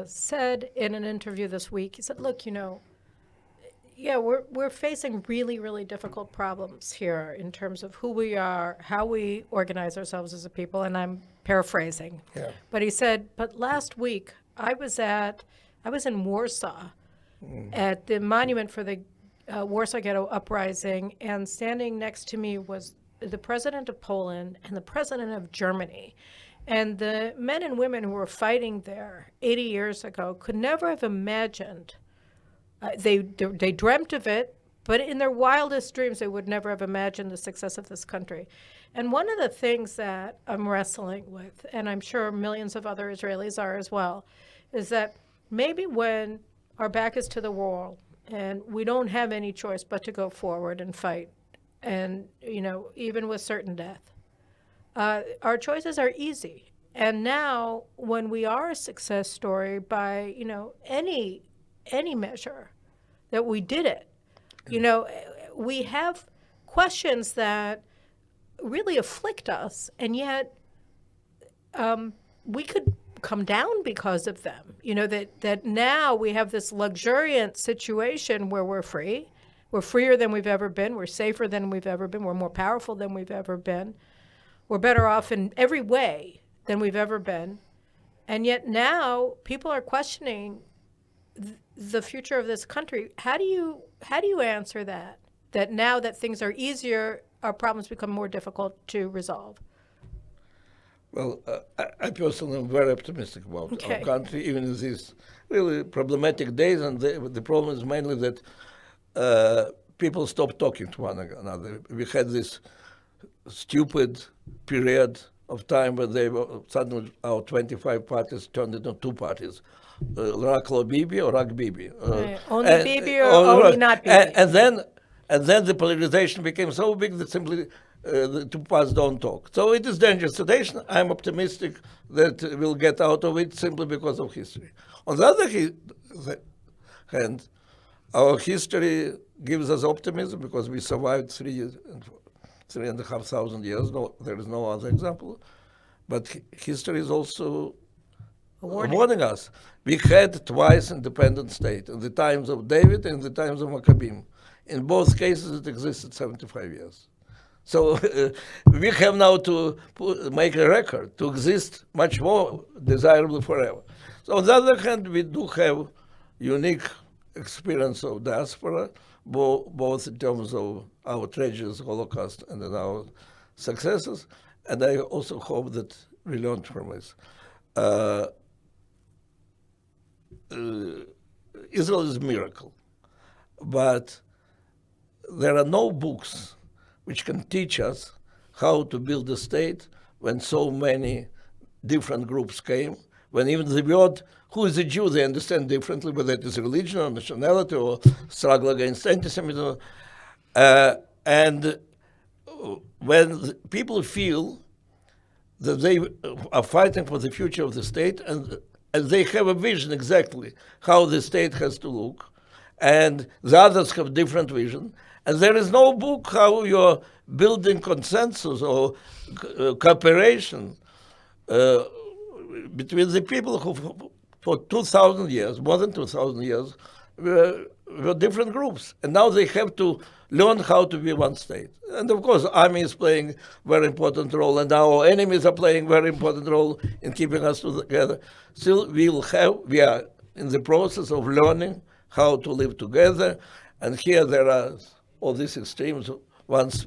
said in an interview this week, he said, look, we're facing really, really difficult problems here in terms of who we are, how we organize ourselves as a people, and I'm paraphrasing.
Yeah.
But he said, but last week I was in Warsaw at the monument for the Warsaw Ghetto Uprising, and standing next to me was the president of Poland and the president of Germany. And the men and women who were fighting there 80 years ago could never have imagined, they dreamt of it, but in their wildest dreams they would never have imagined the success of this country. And one of the things that I'm wrestling with, and I'm sure millions of other Israelis are as well, is that maybe when our back is to the wall and we don't have any choice but to go forward and fight, and, even with certain death, our choices are easy. And now when we are a success story by, any measure that we did it, we have questions that really afflict us, and yet we could come down because of them. That now we have this luxuriant situation where we're free. We're freer than we've ever been. We're safer than we've ever been. We're more powerful than we've ever been. We're better off in every way than we've ever been. And yet now people are questioning the future of this country. How do you answer that? That now that things are easier, our problems become more difficult to resolve?
Well, I personally am very optimistic about our country, even in these really problematic days. And the problem is mainly that people stop talking to one another. We had this stupid period of time where suddenly our 25 parties turned into two parties. Rak lo Bibi or Rak Bibi.
Only Bibi or only not Bibi.
And then the polarization became so big that simply the two parts don't talk. So it is dangerous situation. I'm optimistic that we'll get out of it simply because of history. On the other hand, our history gives us optimism because we survived 3,500 years. No, there is no other example. But history is also warning us. We had twice independent state, in the times of David and in the times of Maccabim. In both cases, it existed 75 years. So we have now to make a record, to exist much more desirably forever. So on the other hand, we do have unique experience of diaspora, both in terms of our tragedies, Holocaust, and in our successes. And I also hope that we learn from this. Israel is a miracle, but there are no books which can teach us how to build a state when so many different groups came, when even the word who is a Jew, they understand differently, whether it is religion or nationality or struggle against anti-Semitism. And when people feel that they are fighting for the future of the state and they have a vision exactly how the state has to look, and the others have different vision, and there is no book how you're building consensus or cooperation between the people who, for 2,000 years, more than 2,000 years, were different groups. And now they have to learn how to be one state. And of course, army is playing a very important role, and our enemies are playing a very important role in keeping us together. Still, we are in the process of learning how to live together. And here there are all these extremes. Once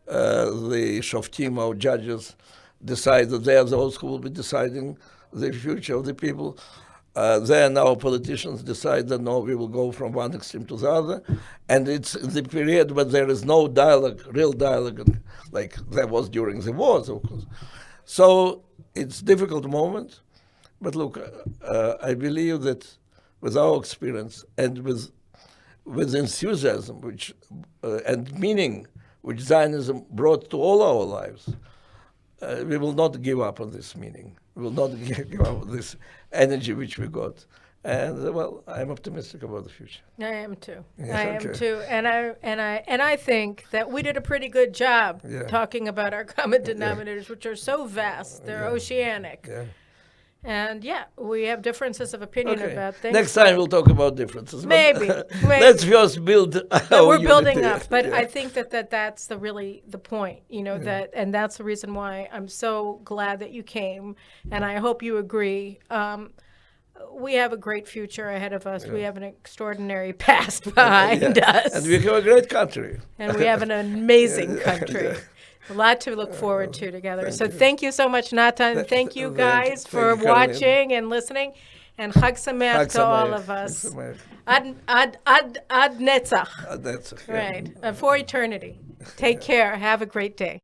the Shoftim, our judges, decide that they are those who will be deciding the future of the people, then our politicians decide that no, we will go from one extreme to the other. And it's the period when there is no dialogue, real dialogue, like there was during the wars, of course. So it's a difficult moment. But look, I believe that with our experience and with enthusiasm and meaning which Zionism brought to all our lives, we will not give up on this meaning. We will not give up on this energy which we got. And well, I'm optimistic about the future.
I am too.
Yeah,
I am too. And I think that we did a pretty good job talking about our common denominators, which are so vast. They're oceanic.
Yeah.
And we have differences of opinion about things.
Next time we'll talk about differences.
Maybe.
Let's first build our
we're building
unity.
up. But I think that's the point, and that's the reason why I'm so glad that you came. And I hope you agree. We have a great future ahead of us. We have an extraordinary past behind us.
And we have a great country.
And we have an amazing country. A lot to look forward to together. So thank you so much, Natan. Thank you guys for watching and listening. And Chag Sameach to all of us. Ad Netzach.
Ad Netzach.
Right. For eternity. Take care. Have a great day.